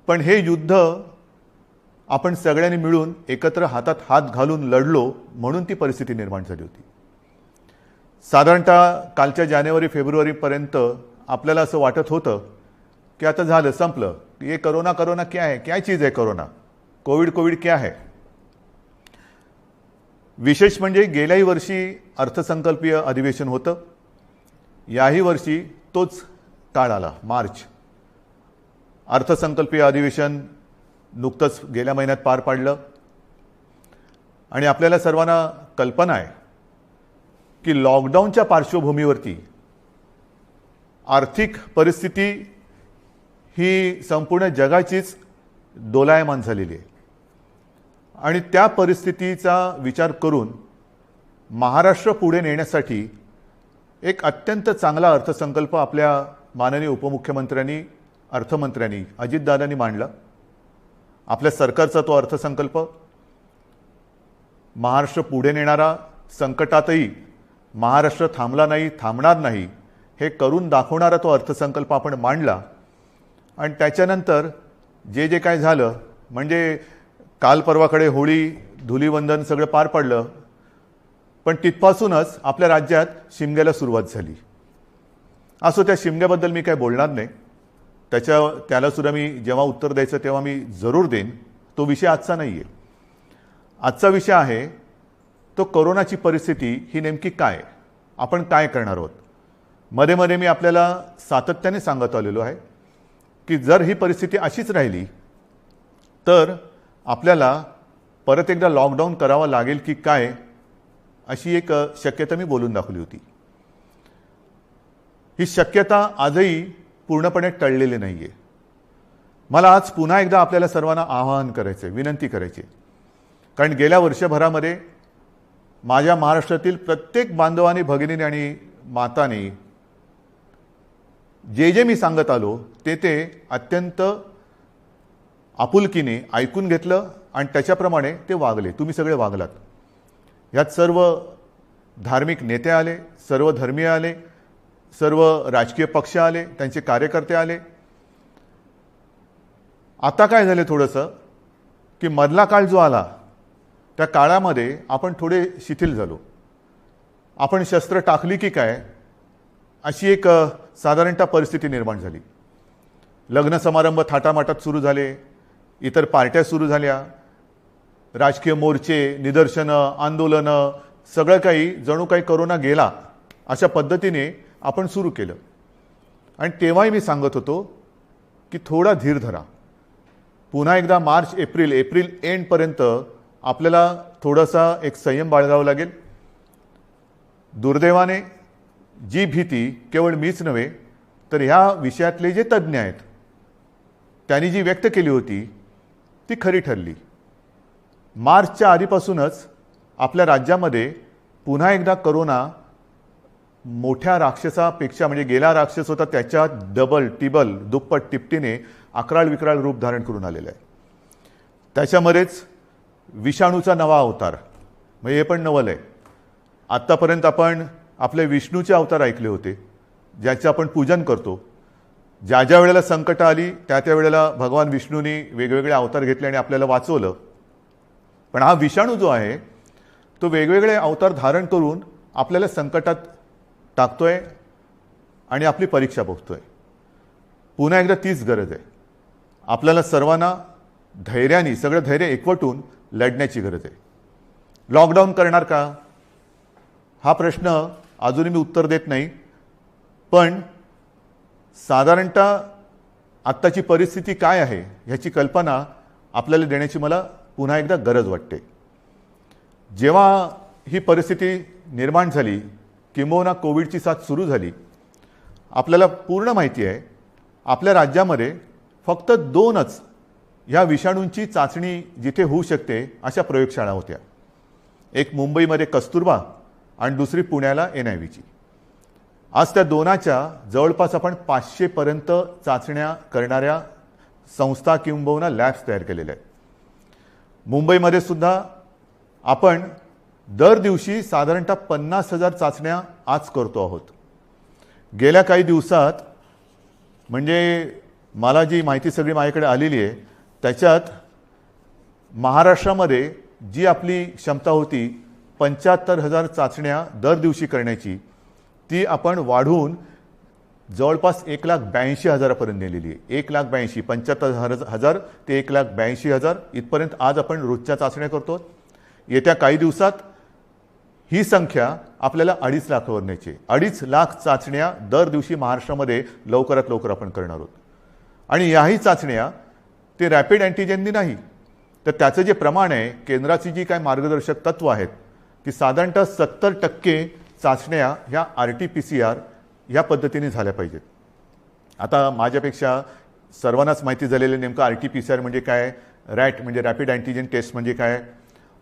पण हे युद्ध आपण सगळ्यांनी मिळून एकत्र हातात हात घालून लढलो म्हणून ती परिस्थिती निर्माण झाली होती। साधारणतः कालच्या जानेवारी फेब्रुवारीपर्यंत आपल्याला असं वाटत होतं की आता झालं, संपलं, ये कोरोना कोरोना क्या है, क्या चीज़ है कोरोना, कोविड क्या है। विशेष म्हणजे गेल्याही वर्षी अर्थसंकल्पीय अधिवेशन होतं, याही वर्षी तोच काळ आला, मार्च। अर्थसंकल्पीय अधिवेशन नुकतंच गेल्या महिन्यात पार पाडलं आणि आपल्याला सर्वांना कल्पना आहे की लॉकडाऊनच्या पार्श्वभूमीवरती आर्थिक परिस्थिती ही संपूर्ण जगाचीच दोलायमान झालेली आहे आणि त्या परिस्थितीचा विचार करून महाराष्ट्र पुढे नेण्यासाठी एक अत्यंत चांगला अर्थसंकल्प आपल्या माननीय उपमुख्यमंत्र्यांनी, अर्थमंत्र्यांनी, अजितदादांनी मांडला। आपल्या सरकारचा तो अर्थसंकल्प महाराष्ट्र पुढे नेणारा, संकटातही महाराष्ट्र थांबला नाही, थांबणार नाही हे करून दाखवणारा तो अर्थसंकल्प आपण मांडला। आणि त्याच्यानंतर जे जे काय झालं, म्हणजे काल परवाकडे होळी, धुलीवंदन सगळं पार पडलं, पण तिथपासूनच आपल्या राज्यात शिमग्याला सुरुवात झाली। असो, त्या शिमग्याबद्दल मी काय बोलणार नाही, त्याला सुद्धा मी जेव्हा उत्तर द्यायचं तेव्हा मी जरूर देईन। तो विषय आजचा नाही आहे। आजचा विषय आहे तो कोरोनाची परिस्थिती ही नेमकी काय, आपण काय करणार आहोत। मध्ये मध्ये मी आपल्याला सातत्याने सांगत आलेलो आहे की जर ही परिस्थिती अशीच राहिली तर आपल्याला परत एकदा लॉकडाऊन करावा लागेल की काय, अशी एक शक्यता मी बोलून दाखवली होती। ही शक्यता आजही पूर्णपणे टळलेली नाहीये। मला आज पुन्हा एकदा आपल्याला सर्वांना आवाहन करायचे, विनंती करायची, कारण गेल्या वर्षभरामध्ये माझ्या महाराष्ट्रातील प्रत्येक बांधवांनी, भगिनींनी आणि मातांनी जे जे मी सांगत आलो ते अत्यंत आपुलकीने ऐकून घेतलं आणि त्याच्याप्रमाणे ते वागले। तुम्ही सगळे वागलात। यात सर्व धार्मिक नेते आले, सर्व धर्मीय आले, सर्व राजकीय पक्ष आले, त्यांचे कार्यकर्ते आले। आता काय झाले थोडंसं की मधला काळ जो आला त्या काळामध्ये आपण थोडे शिथिल झालो। आपण शस्त्र टाकली की काय अशी एक साधारणतः परिस्थिती निर्माण झाली। लग्न समारंभ थाटामाटात सुरू झाले, इतर पार्ट्या सुरू झाल्या, राजकीय मोर्चे, निदर्शनं, आंदोलनं, सगळं काही जणू काही कोरोना गेला अशा पद्धतीने आपण सुरू केलं। आणि तेव्हाही मी सांगत होतो की थोडा धीर धरा, पुन्हा एकदा मार्च एप्रिल एंडपर्यंत आपल्याला थोडासा एक संयम बाळगावा लागेल। दुर्दैवाने जी भीती केवळ मीच नव्हे तर ह्या विषयातले जे तज्ज्ञ आहेत त्यांनी जी व्यक्त केली होती ती खरी ठरली। मार्चच्या आधीपासूनच आपल्या राज्यामध्ये पुन्हा एकदा कोरोना मोठ्या राक्षसापेक्षा, म्हणजे गेला राक्षस होता त्याच्या डबल, टिबल, दुप्पट, तिपटीने अकराळ विक्राळ रूप धारण करून आलेलं आहे। त्याच्यामध्येच विषाणूचा नवा अवतार, म्हणजे हे पण नवल आहे। आत्तापर्यंत आपण आपले विष्णूचे अवतार ऐकले होते, ज्याचे आपण पूजन करतो। ज्या ज्या वेळेला संकट आली त्या त्या वेळेला भगवान विष्णूंनी वेगवेगळे अवतार घेतले आणि आपल्याला वाचवलं। पण हा विषाणू जो आहे तो वेगवेगळे अवतार धारण करून आपल्याला संकटात टाकतोय आणि आपली परीक्षा बघतोय। पुन्हा एकदा तीच गरज आहे। आपल्याला सर्वांना धैर्याने, सगळं धैर्य एकवटून लढण्याची गरज आहे। लॉकडाऊन करणार का हा प्रश्न अजूनही मी उत्तर देत नाही, पण साधारणतः आत्ताची परिस्थिती काय आहे ह्याची कल्पना आपल्याला देण्याची मला पुन्हा एकदा गरज वाटते। जेव्हा ही परिस्थिती निर्माण झाली, किंबहुना कोविडची साथ सुरू झाली, आपल्याला पूर्ण माहिती आहे आपल्या राज्यामध्ये फक्त 2च ह्या विषाणूंची चाचणी जिथे होऊ शकते अशा प्रयोगशाळा होत्या। एक मुंबईमध्ये कस्तुरबा आणि दुसरी पुण्याला NIVची। आज त्या दोनाच्या जवळपास आपण 500 पर्यंत चाचण्या करणाऱ्या संस्था किंबहुना लॅब्स तयार केलेल्या आहेत। मुंबईमध्ये सुद्धा आपण दर दिवशी साधारणतः 50,000 चाचण्या आज करतो आहोत। गेल्या काही दिवसात म्हणजे मला जी माहिती सगळी माझ्याकडे आलेली आहे त्याच्यात महाराष्ट्रामध्ये जी आपली क्षमता होती 75,000 चाचण्या दर दिवशी करण्याची, ती आपण वाढवून जवळपास 1,82,000 नेलेली आहे. 1,82,000 75,000 ते 1,82,000 इथपर्यंत आज आपण रोजच्या चाचण्या करतो. येत्या काही दिवसात ही संख्या आपल्याला 2.5 लाखावर न्यायची आहे. 2.5 लाख चाचण्या दर दिवशी महाराष्ट्रामध्ये लवकरात लवकर आपण करणार आहोत. आणि याही चाचण्या ते रॅपिड अँटीजेननी नाही, तर त्याचं जे प्रमाण आहे, केंद्राची जी काय मार्गदर्शक तत्व आहेत, की साधारणतः 70% चाचण्या ह्या RT-PCR या पद्धतीने झाल्या पाहिजेत. आता माझ्यापेक्षा सर्वांनाच माहिती झालेलं नेमकं RT-PCR म्हणजे काय, रॅट म्हणजे रॅपिड अँटीजेन टेस्ट म्हणजे काय.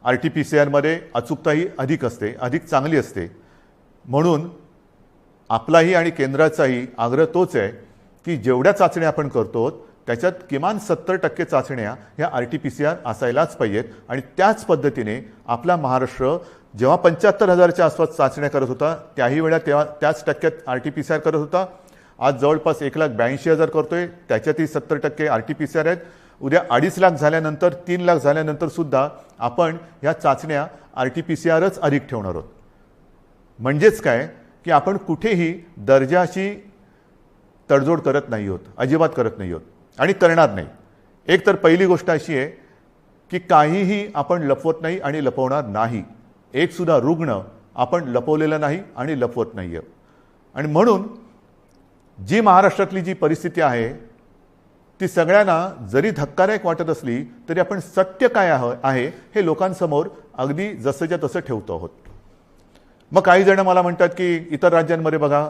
RT-PCRमध्ये अचूकताही अधिक असते, अधिक चांगली असते. म्हणून आपलाही आणि केंद्राचाही आग्रह तोच आहे की जेवढ्या चाचण्या आपण करतो त्याच्यात किमान 70% चाचण्या ह्या RT-PCR असायलाच पाहिजेत. आणि त्याच पद्धतीने आपला महाराष्ट्र जेव्हा 75,000च्या आसपास चाचण्या करत होता त्याही वेळा तेव्हा त्याच टक्क्यात RT-PCR करत होता. आज जवळपास 1,82,000 करतोय, त्याच्यातही 70% RT-PCR आहेत. उद्या 2.5 लाख झाल्यानंतर 3 लाख झाल्यानंतर सुद्धा आपण ह्या चाचण्या RT-PCRच अधिक ठेवणार आहोत. म्हणजेच काय की आपण कुठेही दर्जाची तडजोड करत नाही आहोत, अजिबात करत नाही आहोत आणि करणार नाही. एक तर पहिली गोष्ट अशी आहे की काहीही आपण लपवत नाही आणि लपवणार नाही. एक सुद्धा रुग्ण आपण लपवलेला नाही आणि लपवत नाही आहे. आणि म्हणून जी महाराष्ट्रातली जी परिस्थिती आहे ती सगळ्यांना जरी धक्कादायक वाटत असली तरी आपण सत्य काय आहे हे लोकांसमोर अगदी जसंच्या तसं ठेवतो आहोत. मग काही जण मला म्हणतात की इतर राज्यांमध्ये बघा,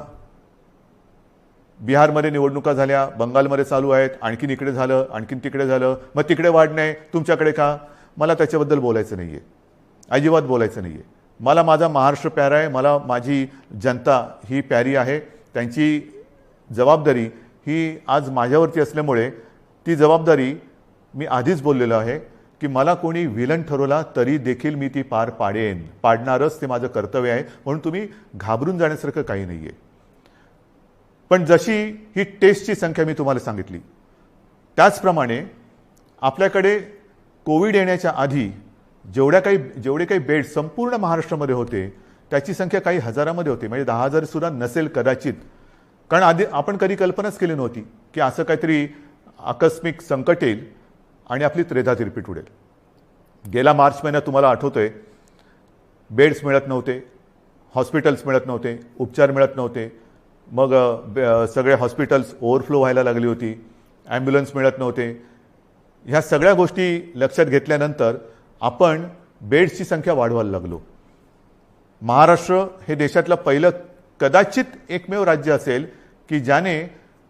बिहारमध्ये निवडणुका झाल्या, बंगालमध्ये चालू आहेत, आणखीन इकडे झालं, आणखीन तिकडे झालं, मग तिकडे वाढ नाही, तुमच्याकडे का. मला त्याच्याबद्दल बोलायचं नाही आहे, अजिबात बोलायचं नाही आहे. मला माझा महाराष्ट्र प्यारा आहे, मला माझी जनता ही प्यारी आहे. त्यांची जबाबदारी ही आज माझ्यावरती असल्यामुळे ती जबाबदारी मी आधीच बोललेलो आहे की मला कोणी विलन ठरवला तरी देखील मी ती पार पाडणारच, ते माझं कर्तव्य आहे. म्हणून तुम्ही घाबरून जाण्यासारखं काही नाही आहे. पण जशी ही टेस्टची संख्या मी तुम्हाला सांगितली त्याचप्रमाणे आपल्याकडे कोविड येण्याच्या आधी जेवढे काही बेड संपूर्ण महाराष्ट्रामध्ये होते त्याची संख्या काही हजारामध्ये होती, म्हणजे 10,000 सुद्धा नसेल कदाचित. कारण आधी आपण कधी कल्पनाच केली नव्हती की असं काहीतरी आकस्मिक संकट येईल आणि आपली त्रेधा तिरपीट उडेल. गेला मार्च महिन्यात तुम्हाला आठवतोय बेड्स मिळत नव्हते, हॉस्पिटल्स मिळत नव्हते, उपचार मिळत नव्हते. मग सगळे हॉस्पिटल्स ओव्हरफ्लो व्हायला लागली होती, ॲम्ब्युलन्स मिळत नव्हते. ह्या सगळ्या गोष्टी लक्षात घेतल्यानंतर आपण बेड्सची संख्या वाढवायला लागलो. महाराष्ट्र हे देशातलं पहिलं कदाचित एकमेव राज्य असेल की ज्याने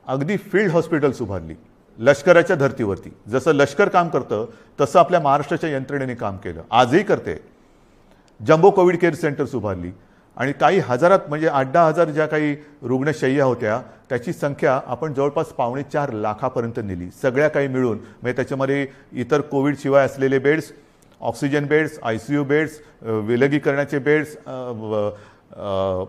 अगदी फील्ड हॉस्पिटल्स उभारली लष्कराच्या धर्तीवरती. जसं लष्कर काम करतं तसं आपल्या महाराष्ट्राच्या यंत्रणेने काम केलं, आजही करते. जम्बो कोविड केअर सेंटर्स उभारली आणि काही हजारात म्हणजे 8-10 हजार ज्या काही रुग्णशय्या होत्या त्याची संख्या आपण जवळपास 4.25 लाखापर्यंत नेली, सगळ्या काही मिळून. म्हणजे त्याच्यामध्ये इतर कोविड शिवाय असलेले beds, oxygen beds, ICU beds, विलगीकरणाचे बेड्स,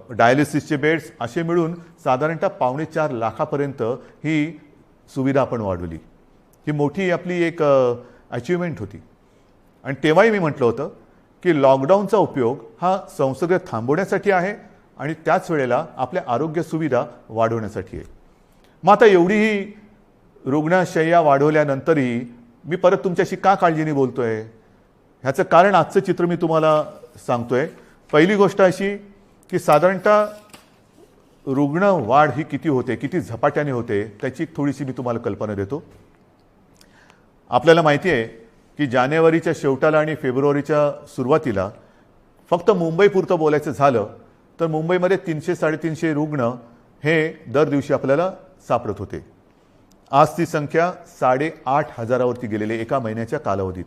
डायलिसिसचे बेड्स असे मिळून साधारणतः 4.25 लाखापर्यंत ही सुविधा आपण वाढवली. ही मोठी आपली एक अचिव्हमेंट होती. आणि तेव्हाही मी म्हटलं होतं की लॉकडाऊनचा उपयोग हा संसर्ग थांबवण्यासाठी आहे आणि त्याच वेळेला आपल्या आरोग्य सुविधा वाढवण्यासाठी आहे. मग आता एवढीही रुग्णशय्या वाढवल्यानंतरही मी परत तुमच्याशी का काळजीने बोलतोय ह्याचं कारण आजचं चित्र मी तुम्हाला सांगतोय. पहिली गोष्ट अशी की साधारणतः रुग्ण वाढ ही किती होते, किती झपाट्याने होते त्याची थोडीशी मी तुम्हाला कल्पना देतो. आपल्याला माहिती आहे की जानेवारीच्या शेवटाला आणि फेब्रुवारीच्या सुरुवातीला फक्त मुंबईपुरतं बोलायचं झालं तर मुंबईमध्ये 300-350 रुग्ण हे दर दिवशी आपल्याला सापडत होते. आज ती संख्या 8,500वरती गेलेली एका महिन्याच्या कालावधीत.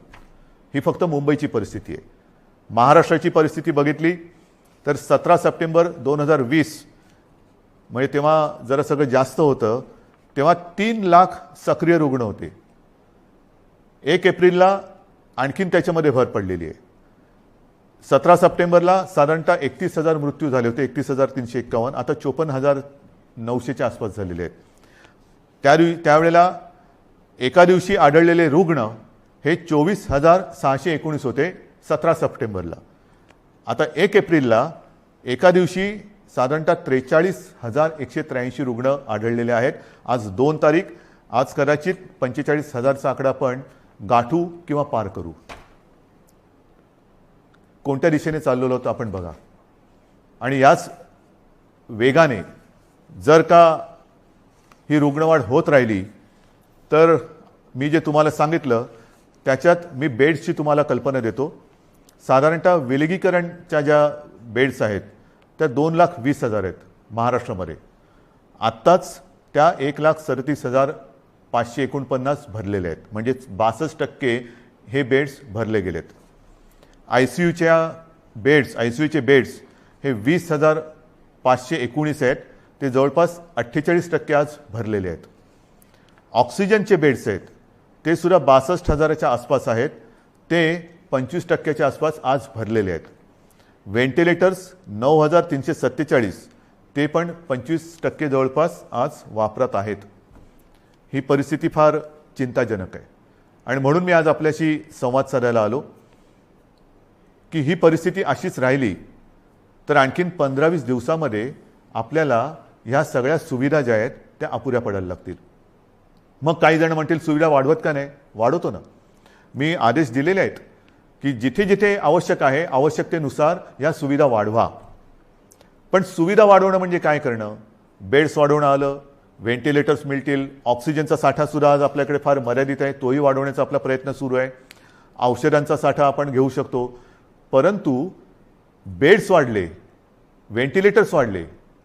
ही फक्त मुंबईची परिस्थिती आहे. महाराष्ट्राची परिस्थिती बघितली तर 17 सप्टेंबर 2020 म्हणजे तेव्हा जरा सगळं जास्त होतं, तेव्हा 3 लाख सक्रिय रुग्ण होते. 1 एप्रिलला आणखीन त्याच्यामध्ये भर पडलेली आहे. 17 सप्टेंबरला साधारणतः 31,000 मृत्यू झाले होते, 31,351. आता 54,900च्या आसपास झालेले आहेत. त्यावेळेला एका दिवशी आढळलेले रुग्ण हे 24,619 होते 17 सप्टेंबरला. आता 1 एप्रिलला एका दिवशी साधारणतः 43,183 रुग्ण आढळलेले आहेत. आज 2 तारीख. आज कदाचित 45,000चा आकडा आपण गाठू किंवा पार करू. कोणत्या दिशेने चाललेलो होतो आपण बघा. आणि याच वेगाने जर का ही रुग्णवाढ होत राहिली तर मी जे तुम्हाला सांगितलं त्याच्यात मी बेड्सची तुम्हाला कल्पना देतो. साधारणतः विलगीकरणच्या ज्या बेड्स आहेत त्या 2,20,000 आहेत महाराष्ट्रामध्ये. आत्ताच त्या 1,37,549 भरलेले आहेत. म्हणजे 62% हे बेड्स भरले गेलेत. आयसीयूचे बेड्स हे 20,519 आहेत. ते जवळपास 48% आज भरलेले आहेत. ऑक्सिजनचे बेड्स आहेत ते सुद्धा 62,000च्या आसपास आहेत. ते 25%च्या आसपास आज भरलेले आहेत. व्हेंटिलेटर्स 9,347 ते पण 25% जवळपास आज वापरात आहेत. ही परिस्थिती फार चिंताजनक आहे. आणि म्हणून मी आज आपल्याशी संवाद साधायला आलो की ही परिस्थिती अशीच राहिली तर आणखीन 15-20 दिवसामध्ये आपल्याला ह्या सगळ्या सुविधा ज्या आहेत त्या अपुऱ्या पडायला लागतील. मग काही जण म्हणतील सुविधा वाढवत का नाही? वाढवतो ना. मी आदेश दिलेले आहेत की जिथे जिथे आवश्यक आहे आवश्यकतेनुसार या सुविधा वाढवा. पण सुविधा वाढवणं म्हणजे काय करणं? बेड्स वाढवणं आलं, व्हेंटिलेटर्स मिळतील, ऑक्सिजनचा साठा सुद्धा आज आपल्याकडे फार मर्यादित आहे, तोही वाढवण्याचा आपला प्रयत्न सुरू आहे. औषधांचा साठा आपण घेऊ शकतो. परंतु बेड्स वाढले, व्हेंटिलेटर्स वाढले,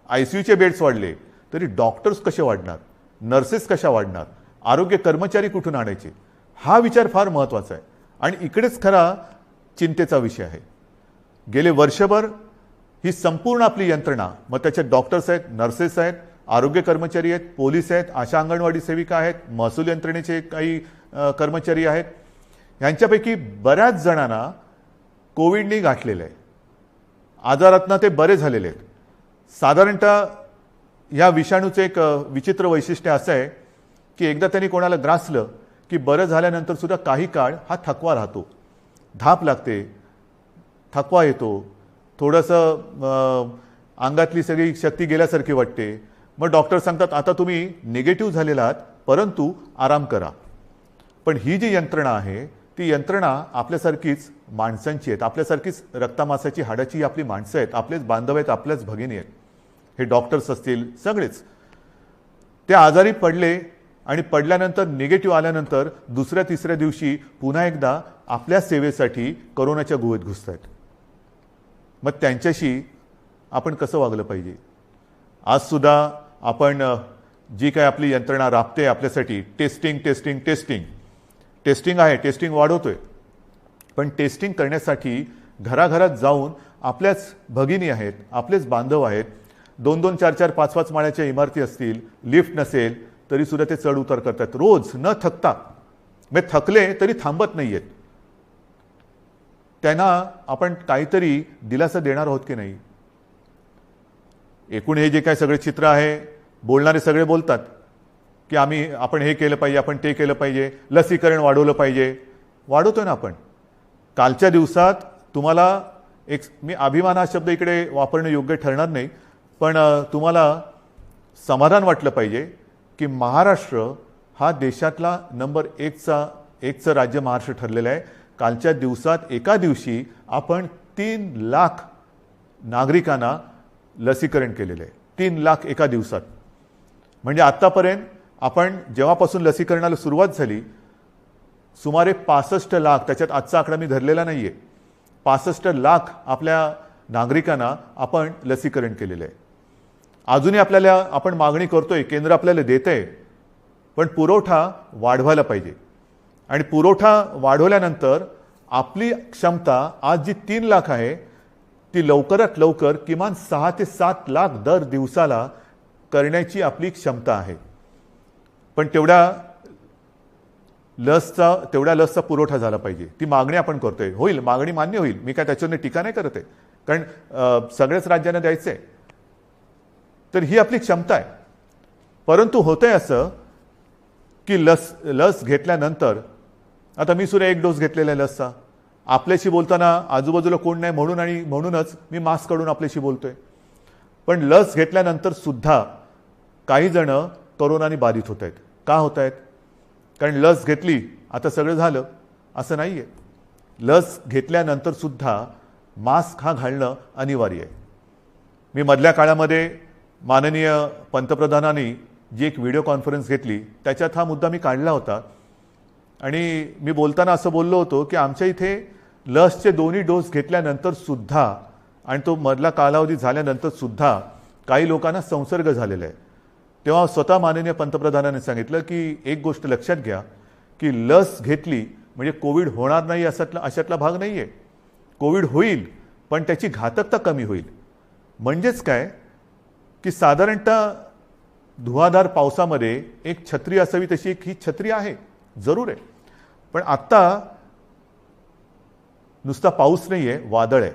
आयसीयूचे बेड्स वाढले तरी डॉक्टर्स कसे वाढणार? नर्सेस कशा वाढणार? आरोग्य कर्मचारी कुठून आणायचे? हा विचार फार महत्त्वाचा आहे. आणि इकडेच खरा चिंतेचा विषय आहे. गेले वर्षभर ही संपूर्ण आपली यंत्रणा, मग त्याच्यात डॉक्टर्स आहेत, नर्सेस आहेत, आरोग्य कर्मचारी आहेत, पोलीस आहेत, आशा अंगणवाडी सेविका आहेत, महसूल यंत्रणेचे काही कर्मचारी आहेत, यांच्यापैकी बऱ्याच जणांना कोविडने गाठलेलं आहे. आजारातनं ते बरे झालेले आहेत. साधारणतः या विषाणूचं एक विचित्र वैशिष्ट्य असं आहे की एकदा त्यांनी कोणाला ग्रासलं की बरं झाल्यानंतर सुद्धा काही काळ हा थकवा राहतो, धाप लागते, थकवा येतो, थोडंसं अंगातली सगळी शक्ती गेल्यासारखी वाटते. मग डॉक्टर सांगतात आता तुम्ही निगेटिव्ह झालेला आहात परंतु आराम करा. पण ही जी यंत्रणा आहे ती यंत्रणा आपल्यासारखीच माणसांची आहेत, आपल्यासारखीच रक्तामासाची हाडाची आपली माणसं आहेत, आपलेच बांधव आहेत, आपल्याच भगिनी आहेत. हे डॉक्टर्स असतील सगळेच ते आजारी पडले आणि पडल्यानंतर निगेटिव्ह आल्यानंतर दुसऱ्या तिसऱ्या दिवशी पुन्हा एकदा आपल्या सेवेसाठी कोरोनाच्या गुहेत घुसत आहेत. मग त्यांच्याशी आपण कसं वागलं पाहिजे? आज सुद्धा आपण जी काय आपली यंत्रणा राबते आपल्यासाठी टेस्टिंग टेस्टिंग टेस्टिंग टेस्टिंग आहे, टेस्टिंग वाढवतोय. पण टेस्टिंग करण्यासाठी घराघरात जाऊन आपल्याच भगिनी आहेत, आपलेच बांधव आहेत, 2-2, 4-4, 5-5 माळ्याच्या इमारती असतील, लिफ्ट नसेल तरी सुद्धा ते चढ उतार करतात रोज न थकता. मग थकले तरी थांबत नाही आहेत. त्यांना आपण काहीतरी दिलासा देणार आहोत की नाही? एकूण हे जे काय सगळे चित्र आहे, बोलणारे सगळे बोलतात की आपण हे केलं पाहिजे, आपण ते केलं पाहिजे, लसीकरण वाढवलं पाहिजे. वाढवतोय ना आपण. कालच्या दिवसात तुम्हाला मी अभिमान हा शब्द इकडे वापरणं योग्य ठरणार नाही, पण तुम्हाला समाधान वाटलं पाहिजे की महाराष्ट्र हा देशातला नंबर 1चं राज्य महाराष्ट्र ठरलेलं आहे. कालच्या दिवसात एका दिवशी आपण 3 लाख नागरिकांना लसीकरण केलेलं आहे. 3 लाख एका दिवसात. म्हणजे आत्तापर्यंत आपण जेव्हापासून लसीकरणाला सुरुवात झाली सुमारे 65 लाख, त्याच्यात आजचा आकडा मी धरलेला नाही आहे, 65 लाख आपल्या नागरिकांना आपण लसीकरण केलेलं आहे. अजूनही आपण मागणी करतोय, केंद्र आपल्याला देतंय, पण पुरवठा वाढवायला पाहिजे. आणि पुरवठा वाढवल्यानंतर आपली क्षमता आज जी 3 लाख आहे ती लवकरात लवकर किमान 6 ते 7 लाख दर दिवसाला करण्याची आपली क्षमता आहे. पण तेवढ्या लसचा पुरवठा झाला पाहिजे. ती मागणी आपण करतोय. होईल, मागणी मान्य होईल, मी काय त्याच्यावर टीका नाही करत आहे, कारण सगळ्याच राज्यांना द्यायचं आहे. तर ही आपली क्षमता आहे. परंतु होतंय असं की लस घेतल्यानंतर, आता मी सुद्धा एक डोस घेतलेला आहे लसचा, आपल्याशी बोलताना आजूबाजूला कोण नाही म्हणून आणि म्हणूनच मी मास्क काढून आपल्याशी बोलतोय. पण लस घेतल्यानंतर सुद्धा काही जण कोरोनाने बाधित होत आहेत. का होत आहेत? कारण लस घेतली आता सगळं झालं असं नाही आहे. लस घेतल्यानंतर सुद्धा मास्क हा घालणं अनिवार्य आहे. मी मधल्या काळामध्ये माननीय पंतप्रधानांनी जी एक व्हिडिओ कॉन्फरन्स घेतली त्याच्यात हा मुद्दा मी काढला होता आणि मी बोलताना असं बोललो होतो की आमच्या इथे लसचे दोन्ही डोस घेतल्यानंतर सुद्धा आणि तो मधला कालावधी झाल्यानंतर सुद्धा काही लोकांना संसर्ग झालेला आहे. तेव्हा स्वतः माननीय पंतप्रधानांनी सांगितलं की एक गोष्ट लक्षात घ्या की लस घेतली म्हणजे कोविड होणार नाही अशातला भाग नाही आहे. कोविड होईल पण त्याची घातकता कमी होईल. म्हणजेच काय की साधारणतः धुवाधार पावसामध्ये एक छत्री असावी तशी एक ही छत्री आहे, जरूर आहे. पण आत्ता नुसता पाऊस नाही आहे, वादळ आहे.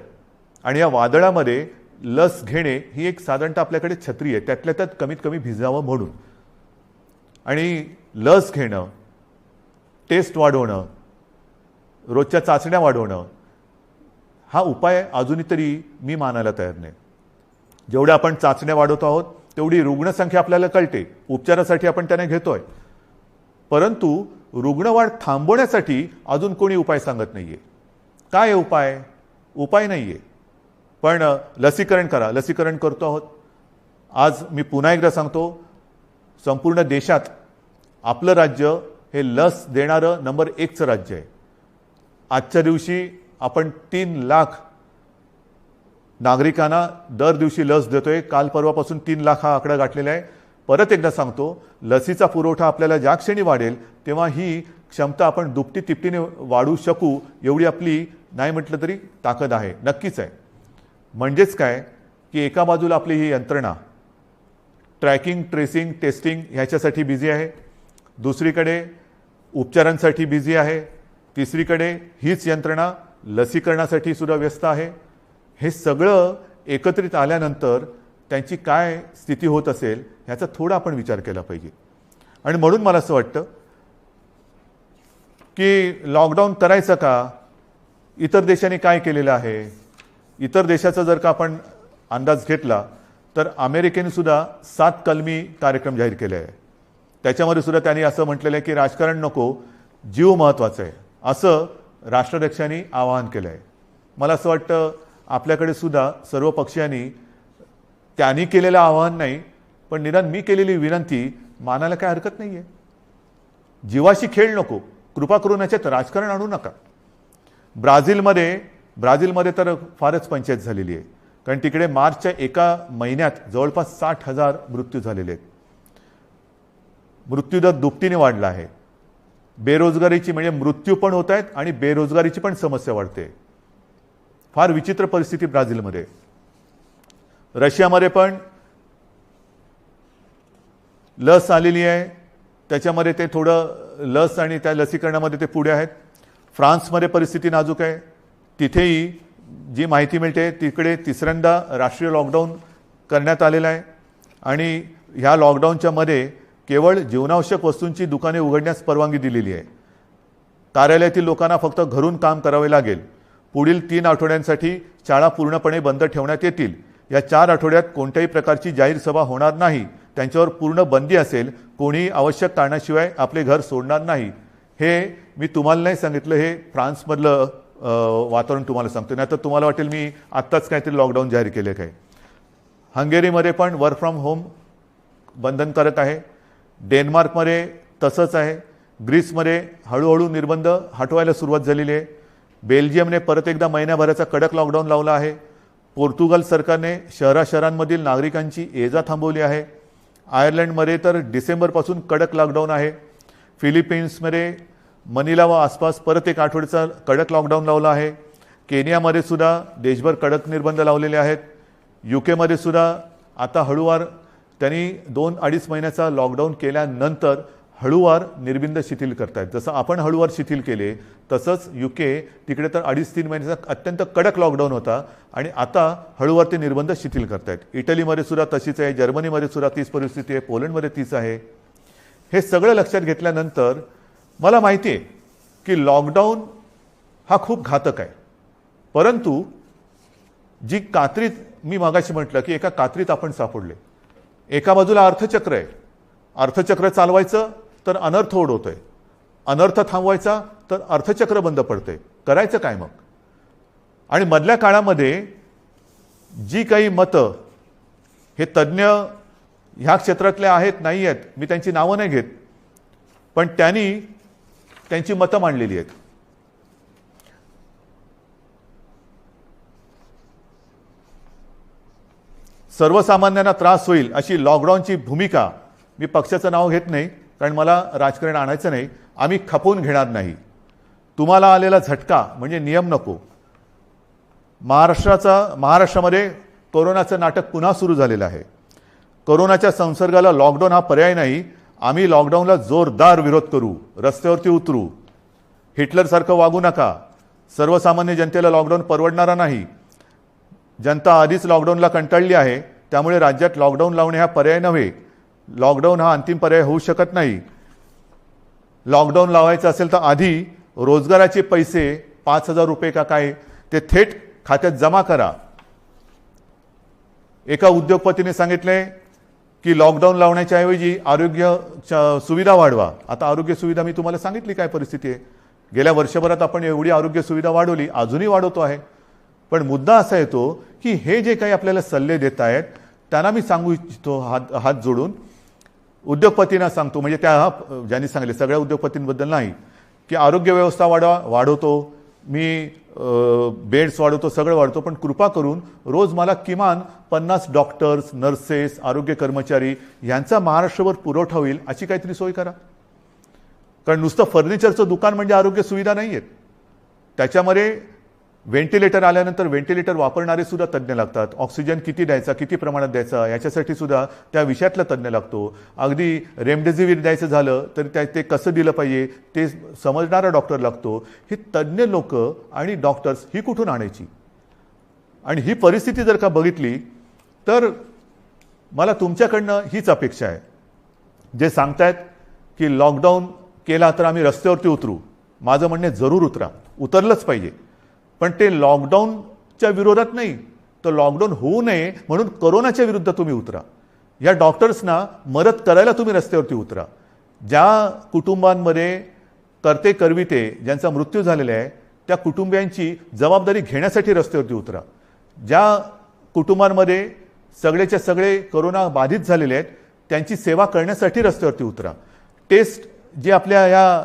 आणि या वादळामध्ये लस घेणे ही एक साधारणतः आपल्याकडे छत्री आहे, त्यातल्या त्यात कमीत कमी भिजावं म्हणून. आणि लस घेणं, टेस्ट वाढवणं, रोजच्या चाचण्या वाढवणं हा उपाय अजूनही तरी मी मानायला तयार नाही. जेवढ्या आपण चाचण्या वाढवत आहोत तेवढी रुग्णसंख्या आपल्याला कळते, उपचारासाठी आपण त्यांना घेतोय. परंतु रुग्णवाढ थांबवण्यासाठी अजून कोणी उपाय सांगत नाहीये. काय उपाय? उपाय नाहीये. पण लसीकरण करा, लसीकरण करतो आहोत. आज मी पुन्हा एकदा सांगतो, संपूर्ण देशात आपलं राज्य हे लस देणारं नंबर 1चं राज्य आहे. आजच्या दिवशी आपण 3 लाख नागरिकांना दर दिवशी लस देतोय. काल परवापासून 3 लाख हा आकडा गाठलेला आहे. परत एकदा सांगतो, लसीचा पुरवठा आपल्याला ज्या क्षणी वाढेल तेव्हा ही क्षमता आपण दुपटी तिपटीने वाढवू शकू एवढी आपली नाही म्हटलं तरी ताकद आहे, नक्कीच आहे. म्हणजेच काय की एका बाजूला आपली ही यंत्रणा ट्रॅकिंग, ट्रेसिंग, टेस्टिंग ह्याच्यासाठी बिझी आहे, दुसरीकडे उपचारांसाठी बिझी आहे, तिसरीकडे हीच यंत्रणा लसीकरणासाठी सुद्धा व्यस्त आहे. हे सगळं एकत्रित आल्यानंतर त्यांची काय स्थिती होत असेल ह्याचा थोडा आपण विचार केला पाहिजे. आणि म्हणून मला असं वाटतं की लॉकडाऊन करायचं का? इतर देशांनी काय केलेलं आहे? इतर देशाचा जर का आपण अंदाज घेतला तर अमेरिकेने सुद्धा 7 कलमी कार्यक्रम जाहीर केले आहे. त्याच्यामध्ये सुद्धा त्यांनी असं म्हटलेलं आहे की राजकारण नको, जीव महत्त्वाचा आहे, असं राष्ट्राध्यक्षांनी आवाहन केलं आहे. मला असं वाटतं आपल्याकडे सुद्धा सर्व पक्षीयांनी त्यांनी केलेलं आवाहन नाही पण निदान मी केलेली विनंती मानायला काय हरकत नाही आहे. जीवाशी खेळ नको, कृपा करून याच्यात राजकारण आणू नका. ब्राझीलमध्ये तर फारच पंचायत झालेली आहे, कारण तिकडे मार्चच्या एका महिन्यात जवळपास 60,000 मृत्यू झालेले आहेत. मृत्यूदर दुपटीने वाढला आहे. बेरोजगारीची म्हणजे मृत्यू पण होत आहेत आणि बेरोजगारीची पण समस्या वाढते. फार विचित्र परिस्थिती ब्राझीलमध्ये. रशियामध्ये पण लस आलेली आहे, त्याच्यामध्ये ते थोडं लस आणि त्या लसीकरणामध्ये ते पुढे आहेत. फ्रान्समध्ये परिस्थिती नाजूक आहे. तिथेही जी माहिती मिळते तिकडे तिसऱ्यांदा राष्ट्रीय लॉकडाऊन करण्यात आलेला आहे आणि ह्या लॉकडाऊनच्या मध्ये केवळ जीवनावश्यक वस्तूंची दुकाने उघडण्यास परवानगी दिलेली आहे. कार्यालयातील लोकांना फक्त घरून काम करावे लागेल. पुढील 3 आठवड्यांसाठी शाळा पूर्णपणे बंद ठेवण्यात येतील. या 4 आठवड्यात कोणत्याही प्रकारची जाहीर सभा होणार नाही. त्यांच्यावर पूर्ण बंदी असेल. कोणी आवश्यक कारणाशिवाय आपले घर सोडणार नाही. हे मी तुम्हाला नाही सांगितलं, हे फ्रान्समधलं वातावरण तुम्हाला सांगतो. नाही तर तुम्हाला वाटेल मी आत्ताच काहीतरी लॉकडाऊन जाहीर केले काय. हंगेरीमध्ये पण वर्क फ्रॉम होम बंधनकारक आहे. डेन्मार्कमध्ये तसंच आहे. ग्रीसमध्ये हळूहळू निर्बंध हटवायला सुरुवात झालेली आहे. बेल्जियमने परत एकदा महिन्याभराचा कडक लॉकडाऊन लावला आहे. पोर्तुगाल सरकारने शहरांमधील नागरिकांची ये जा थांबवली आहे. आयर्लंडमध्ये तर डिसेंबरपासून कडक लॉकडाऊन आहे. फिलिपिन्समध्ये मनिला व आसपास परत 1 आठवड्याचा कडक लॉकडाऊन लावला आहे. केनियामध्ये सुद्धा देशभर कडक निर्बंध लावलेले आहेत. UK सुद्धा आता हळूवार त्यांनी 2-2.5 महिन्याचा लॉकडाऊन केल्यानंतर हळूवार निर्बंध शिथिल करतायत. जसं आपण हळूवार शिथिल केले तसंच UK तिकडे तर 2.5-3 महिन्याचा अत्यंत कडक लॉकडाऊन होता आणि आता हळूवार ते निर्बंध शिथिल करतायत. इटलीमध्ये सुद्धा तशीच आहे. जर्मनीमध्ये सुद्धा तीच परिस्थिती आहे. पोलंडमध्ये तीच आहे. हे सगळं लक्षात घेतल्यानंतर मला माहिती आहे की लॉकडाऊन हा खूप घातक आहे, परंतु जी कात्रीत मी मागाशी म्हटलं की एका कात्रीत आपण सापडले. एका बाजूला अर्थचक्र आहे, अर्थचक्र चालवायचं तर अनर्थ ओढवतोय, अनर्थ थांबवायचा तर अर्थचक्र बंद पडतंय. करायचं काय मग? आणि मधल्या काळामध्ये जी काही मतं हे तज्ज्ञ ह्या क्षेत्रातले आहेत नाही आहेत, मी त्यांची नावं नाही घेत, पण त्यांनी त्यांची मतं मांडलेली आहेत. सर्वसामान्यांना त्रास होईल अशी लॉकडाऊनची भूमिका, मी पक्षाचं नाव घेत नाही कारण मला राजकारण आणायचं नाही, आम्ही खपवून घेणार नाही. तुम्हाला आलेला झटका म्हणजे नियम नको. महाराष्ट्रामध्ये कोरोनाचं नाटक पुन्हा सुरू झालेलं आहे. कोरोनाच्या संसर्गाला लॉकडाऊन हा पर्याय नाही. आम्ही लॉकडाऊनला जोरदार विरोध करू, रस्त्यावरती उतरू. हिटलरसारखं वागू नका. सर्वसामान्य जनतेला लॉकडाऊन परवडणारा नाही. जनता आधीच लॉकडाऊनला कंटाळली आहे, त्यामुळे राज्यात लॉकडाऊन लावणे हा पर्याय नव्हे. लॉकडाऊन हा अंतिम पर्याय होऊ शकत नाही. लॉकडाऊन लावायचं असेल तर आधी रोजगाराचे पैसे 5,000 रुपये का काय ते थेट खात्यात जमा करा. एका उद्योगपतीने सांगितले की लॉकडाऊन लावण्याच्या ऐवजी आरोग्य सुविधा वाढवा. आता आरोग्य सुविधा मी तुम्हाला सांगितली काय परिस्थिती आहे. गेल्या वर्षभरात आपण एवढी आरोग्य सुविधा वाढवली, अजूनही वाढवतो आहे. पण मुद्दा असा येतो की हे जे काही आपल्याला सल्ले देत आहेत त्यांना मी सांगू इच्छितो हात जोडून, उद्योगपतींना सांगतो, म्हणजे त्या ज्यांनी सांगितले सगळ्या उद्योगपतींबद्दल नाही, की आरोग्य व्यवस्था वाढवतो मी, बेड्स वाढवतो, सगळं वाढवतो, पण कृपा करून रोज मला किमान 50 डॉक्टर्स, नर्सेस, आरोग्य कर्मचारी यांचा महाराष्ट्रभर पुरवठा होईल अशी काहीतरी सोय करा. कारण नुसतं फर्निचरचं दुकान म्हणजे आरोग्य सुविधा नाही आहेत. त्याच्यामध्ये व्हेंटिलेटर आल्यानंतर व्हेंटिलेटर वापरणारे सुद्धा तज्ज्ञ लागतात. ऑक्सिजन किती द्यायचा, किती प्रमाणात द्यायचा याच्यासाठी सुद्धा त्या विषयातला तज्ज्ञ लागतो. अगदी रेमडेसिवीर द्यायचं झालं तर ते कसं दिलं पाहिजे ते समजणारा डॉक्टर लागतो. ही तज्ज्ञ लोक आणि डॉक्टर्स ही कुठून आणायची? आणि ही परिस्थिती जर का बघितली तर मला तुमच्याकडनं हीच अपेक्षा आहे. जे सांगतायत की लॉकडाऊन केला तर आम्ही रस्त्यावरती उतरू, माझं म्हणणे जरूर उतरा, उतरलंच पाहिजे. पण ते लॉकडाऊनच्या विरोधात नाही, तर लॉकडाऊन होऊ नये म्हणून कोरोनाच्या विरुद्ध तुम्ही उतरा. या डॉक्टर्सना मदत करायला तुम्ही रस्त्यावरती उतरा. ज्या कुटुंबांमध्ये करते करविते ज्यांचा मृत्यू झालेला आहे त्या कुटुंबियांची जबाबदारी घेण्यासाठी रस्त्यावरती उतरा. ज्या कुटुंबांमध्ये सगळेच्या सगळे कोरोना बाधित झालेले आहेत त्यांची सेवा करण्यासाठी रस्त्यावरती उतरा. टेस्ट जी आपल्या या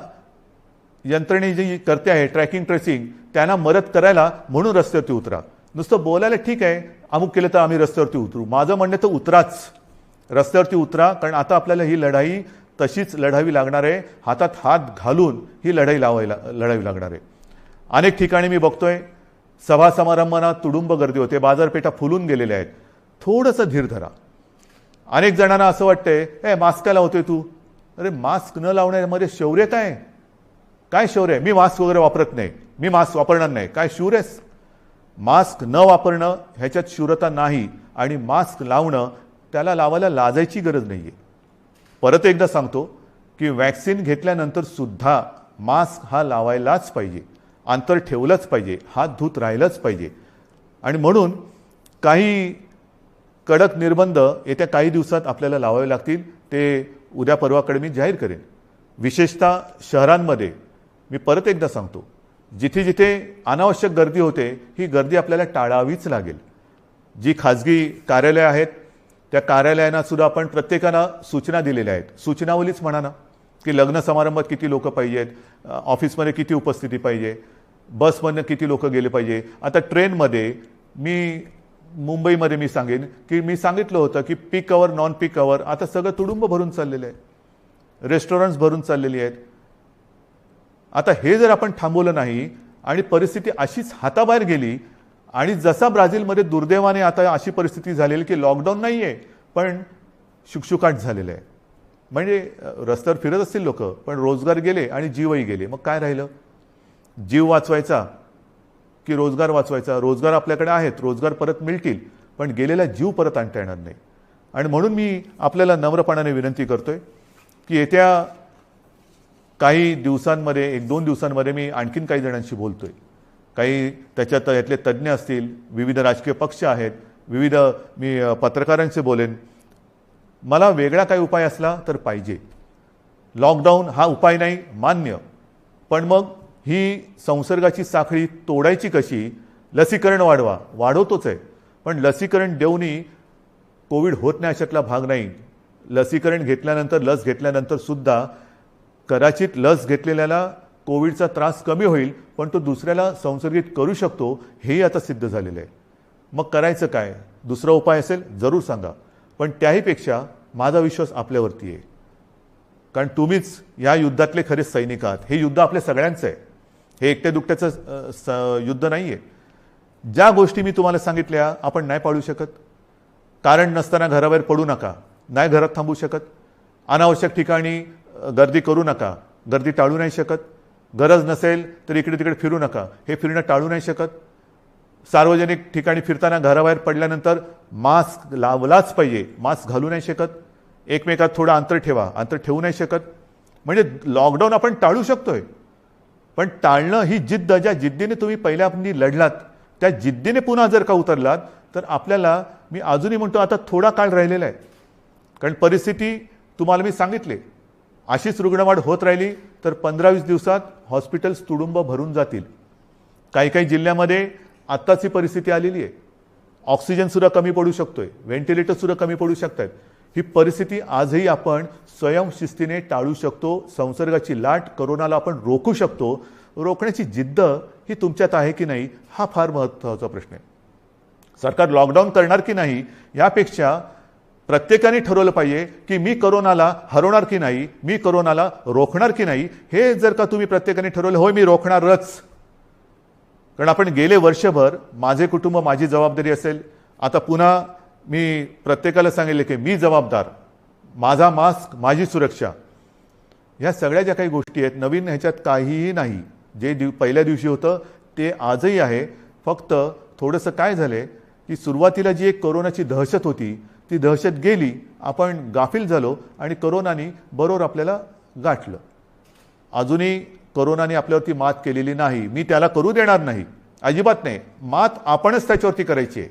यंत्रणे जी करते आहे ट्रॅकिंग ट्रेसिंग त्यांना मदत करायला म्हणून रस्त्यावरती उतरा. नुसतं बोलायला ठीक आहे अमुक केलं तर आम्ही रस्त्यावरती उतरू, माझं म्हणणं तर उतराच, रस्त्यावरती उतरा. कारण आता आपल्याला ही लढाई तशीच लढावी लागणार आहे. हातात हात घालून ही लढाई लढावी लागणार आहे. अनेक ठिकाणी मी बघतोय सभा समारंभांना तुडुंब गर्दी होते, बाजारपेठा फुलून गेलेल्या आहेत. थोडंसं धीर धरा. अनेक जणांना असं वाटतंय मास्क का लावतोय तू? अरे मास्क न लावण्यामध्ये शौर्य काय शौर्य आहे? मी मास्क वगैरे वापरत नाही, मी मास्क वापरणार नाही, काय शूर आहेस? मास्क न वापरणं ह्याच्यात शूरता नाही. आणि मास्क लावणं त्याला लावायला लाजायची गरज नाही आहे. परत एकदा सांगतो की वॅक्सिन घेतल्यानंतर सुद्धा मास्क हा लावायलाच पाहिजे, अंतर ठेवलंच पाहिजे, हात धुत राहिलंच पाहिजे. आणि म्हणून काही कडक निर्बंध येत्या काही दिवसात आपल्याला लावावे लागतील. ते उद्या परवाकडे मी जाहीर करेन. विशेषतः शहरांमध्ये मी परत एकदा सांगतो, जिथे जिथे अनावश्यक गर्दी होते ही गर्दी आपल्याला टाळावीच लागेल. जी खाजगी कार्यालय आहेत त्या कार्यालयांना सुद्धा आपण प्रत्येकाला सूचना दिलेल्या आहेत. सूचनावलीच म्हणा ना, की लग्न समारंभात किती लोक पाहिजेत, ऑफिसमध्ये किती उपस्थिती पाहिजे, बसमधनं किती लोक गेले पाहिजे. आता ट्रेनमध्ये मुंबईमध्ये मी सांगेन की मी सांगितलं होतं की पीक अवर नॉन पीक अवर आता सगळं तुडुंब भरून चाललेलं आहे, रेस्टॉरंट्स भरून चाललेली आहेत. आता हे जर आपण थांबवलं नाही आणि परिस्थिती अशीच हाताबाहेर गेली आणि जसा ब्राझीलमध्ये दुर्दैवाने आता अशी परिस्थिती झालेली की लॉकडाऊन नाही आहे पण शुकशुकाट झालेलं आहे, म्हणजे रस्त्यावर फिरत असतील लोक पण रोजगार गेले आणि जीवही गेले. मग काय राहिलं? जीव वाचवायचा की रोजगार वाचवायचा? रोजगार आपल्याकडे आहेत, रोजगार परत मिळतील, पण गेलेला जीव परत आणता येणार नाही. आणि म्हणून मी आपल्याला नम्रपणाने विनंती करतोय की येत्या काही दिवसांमध्ये 1-2 दिवसांमध्ये मी आणखीन काही जणांशी बोलतोय. काही त्याच्यात यातले तज्ज्ञ असतील, विविध राजकीय पक्ष आहेत, विविध मी पत्रकारांशी बोलेन. मला वेगळा काही उपाय असला तर पाहिजे. लॉकडाऊन हा उपाय नाही, मान्य. पण मग ही संसर्गाची साखळी तोडायची कशी? लसीकरण वाढवतोच आहे, पण लसीकरण देऊनही कोविड होत नाही अशातला भाग नाही. लसीकरण घेतल्यानंतर, लस घेतल्यानंतर सुद्धा कदाचित लस घेतलेल्याला कोविडचा त्रास कमी होईल, पण तो दुसऱ्याला संसर्गित करू शकतो, हेही आता सिद्ध झालेलं आहे. मग करायचं काय? दुसरा उपाय असेल जरूर सांगा, पण त्याहीपेक्षा माझा विश्वास आपल्यावरती आहे. कारण तुम्हीच या युद्धातले खरे सैनिक आहात. हे युद्ध आपल्या सगळ्यांचं आहे, हे एकट्या दुकट्याचं युद्ध नाही आहे. ज्या गोष्टी मी तुम्हाला सांगितल्या आपण नाही पाळू शकत. कारण नसताना घराबाहेर पडू नका, नाही घरात थांबू शकत. अनावश्यक ठिकाणी गर्दी करू नका, गर्दी टाळू नाही शकत. गरज नसेल तर इकडे तिकडे फिरू नका, हे फिरणं टाळू नाही शकत. सार्वजनिक ठिकाणी फिरताना घराबाहेर पडल्यानंतर मास्क लावलाच पाहिजे, मास्क घालू नाही शकत. एकमेकात थोडं अंतर ठेवा, अंतर ठेवू नाही शकत. म्हणजे लॉकडाऊन आपण टाळू शकतोय, पण टाळणं ही जिद्द, ज्या जिद्दीने तुम्ही पहिल्या लढलात त्या जिद्दीने पुन्हा जर का उतरलात तर आपल्याला, मी अजूनही म्हणतो आता थोडा काळ राहिलेला आहे. कारण परिस्थिती तुम्हाला मी सांगितले, अशीच रुग्णवाढ होत राहिली तर 15-20 दिवसात हॉस्पिटल्स तुडुंब भरून जातील. काही काही जिल्ह्यामध्ये आत्ताची परिस्थिती आलेली आहे. ऑक्सिजनसुद्धा कमी पडू शकतोय, व्हेंटिलेटरसुद्धा कमी पडू शकतात. ही परिस्थिती आजही आपण स्वयंशिस्तीने टाळू शकतो. संसर्गाची लाट, कोरोनाला आपण रोखू शकतो. रोखण्याची जिद्द ही तुमच्यात आहे की नाही, हा फार महत्त्वाचा प्रश्न आहे. सरकार लॉकडाऊन करणार की नाही यापेक्षा प्रत्येकाने ठरवलं पाहिजे की मी कोरोनाला हरवणार की नाही, मी कोरोनाला रोखणार की नाही. हे जर का तुम्ही प्रत्येकाने ठरवलं, होय मी रोखणारच. कारण आपण गेले वर्षभर माझे कुटुंब माझी जबाबदारी असेल. आता पुन्हा मी प्रत्येकाला सांगितले की मी जबाबदार, माझा मास्क माझी सुरक्षा. ह्या सगळ्या ज्या काही गोष्टी आहेत, नवीन ह्याच्यात काहीही नाही. जे पहिल्या दिवशी होतं ते आजही आहे. फक्त थोडंसं काय झालंय की सुरुवातीला जी एक कोरोनाची दहशत होती ती दहशत गेली, आपण गाफील झालो आणि कोरोनाने बरोबर आपल्याला गाठलं. अजूनही कोरोनाने आपल्यावरती मात केलेली नाही, मी त्याला करू देणार नाही, अजिबात नाही. मात आपणच त्याच्यावरती करायची आहे.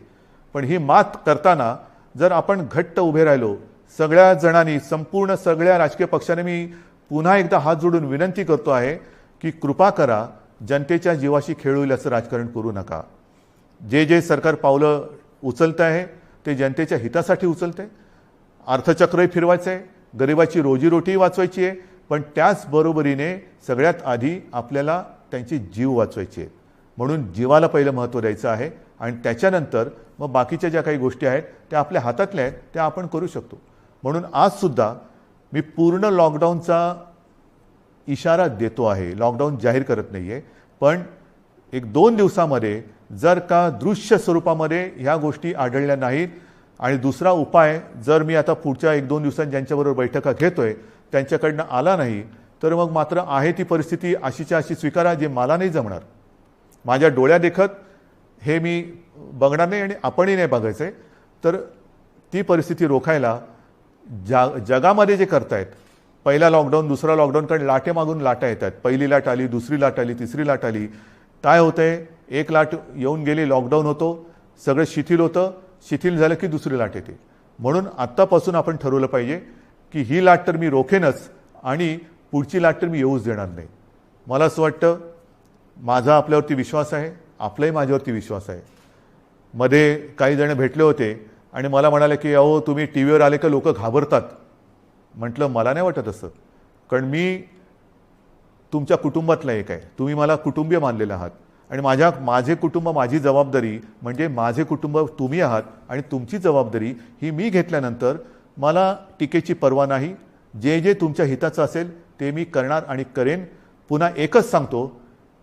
पण ही मात करताना जर आपण घट्ट उभे राहिलो सगळ्या जणांनी, संपूर्ण सगळ्या राजकीय पक्षाने, मी पुन्हा एकदा हात जोडून विनंती करतो आहे की कृपा करा, जनतेच्या जीवाशी खेळ होईल असं राजकारण करू नका. जे सरकार पावलं उचलत आहे ते जनतेच्या हितासाठी उचलते. अर्थचक्रही फिरवायचं आहे, गरिबाची रोजीरोटी वाचवायची आहे, पण त्याचबरोबरीने सगळ्यात आधी आपल्याला त्यांची जीव वाचवायची आहे. म्हणून जीवाला पहिलं महत्त्व द्यायचं आहे आणि त्याच्यानंतर मग बाकीच्या ज्या काही गोष्टी आहेत त्या आपल्या हातातल्या आहेत त्या आपण करू शकतो. म्हणून आजसुद्धा मी पूर्ण लॉकडाऊनचा इशारा देतो आहे, लॉकडाऊन जाहीर करत नाही आहे. पण 1-2 दिवसामध्ये जर का दृश्य स्वरूपामध्ये ह्या गोष्टी आढळल्या नाहीत आणि दुसरा उपाय जर मी आता पुढच्या 1-2 दिवसांत ज्यांच्याबरोबर बैठका घेतोय त्यांच्याकडनं आला नाही तर मग मात्र आहे ती परिस्थिती अशीच्या अशी स्वीकारा, जे मला नाही जमणार. माझ्या डोळ्या देखत हे मी बघणार नाही आणि आपणही नाही बघायचं आहे. तर ती परिस्थिती रोखायला जगामध्ये जे करतायत, पहिला लॉकडाऊन दुसरा लॉकडाऊन, कारण लाटे मागून लाटा येतात. पहिली लाट आली, दुसरी लाट आली, तिसरी लाट आली. काय होतंय, एक लाट येऊन गेली, लॉकडाऊन होतो, सगळं शिथिल होतं, शिथिल झालं की दुसरी लाट येते. म्हणून आत्तापासून आपण ठरवलं पाहिजे की ही लाट तर मी रोखेनच आणि पुढची लाट तर मी येऊच देणार नाही. मला असं वाटतं, माझा आपल्यावरती विश्वास आहे, आपलाही माझ्यावरती विश्वास आहे. मध्ये काही जण भेटले होते आणि मला म्हणाले की अहो तुम्ही टी व्हीवर आले का लोक घाबरतात. म्हटलं मला नाही वाटत असं, कारण मी तुमच्या कुटुंबातला एक आहे, तुम्ही मला कुटुंबीय मानलेलं आहात आणि माझे कुटुंब माझी जबाबदारी, म्हणजे माझे कुटुंब तुम्ही आहात आणि तुमची जबाबदारी ही मी घेतल्यानंतर मला टीकेची पर्वा नाही. जे तुमच्या हिताचं असेल ते मी करणार आणि करेन. पुन्हा एकच सांगतो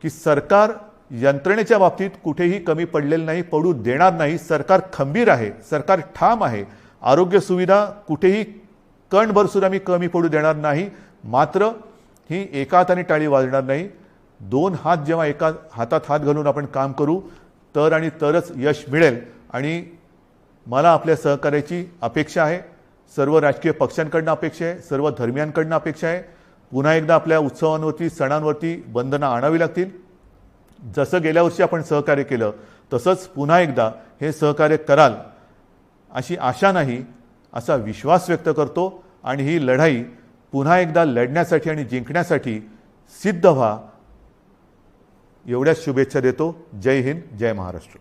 की सरकार यंत्रणेच्या बाबतीत कुठेही कमी पडलेलं नाही, पडू देणार नाही. सरकार खंबीर आहे, सरकार ठाम आहे. आरोग्य सुविधा कुठेही कणभर सुद्धा मी कमी पडू देणार नाही. मात्र ही एका हाताने टाळी वाजणार नाही. 2 हात जेव्हा एका हातात हात घालून आपण काम करू तरच यश मिळेल. आणि मला आपल्या सहकार्याची अपेक्षा आहे. सर्व राजकीय पक्षांकडनं अपेक्षा आहे, सर्व धर्मियांकडनं अपेक्षा आहे. पुन्हा एकदा आपल्या उत्सवांवरती, सणांवरती बंधनं आणावी लागतील. जसं गेल्या वर्षी आपण सहकार्य केलं तसंच पुन्हा एकदा हे सहकार्य कराल अशी आशा नाही, असा विश्वास व्यक्त करतो. आणि ही लढाई पुन्हा एकदा लढण्यासाठी आणि जिंकण्यासाठी सिद्ध व्हा, एवढ्याच शुभेच्छा देतो. जय हिंद, जय महाराष्ट्र.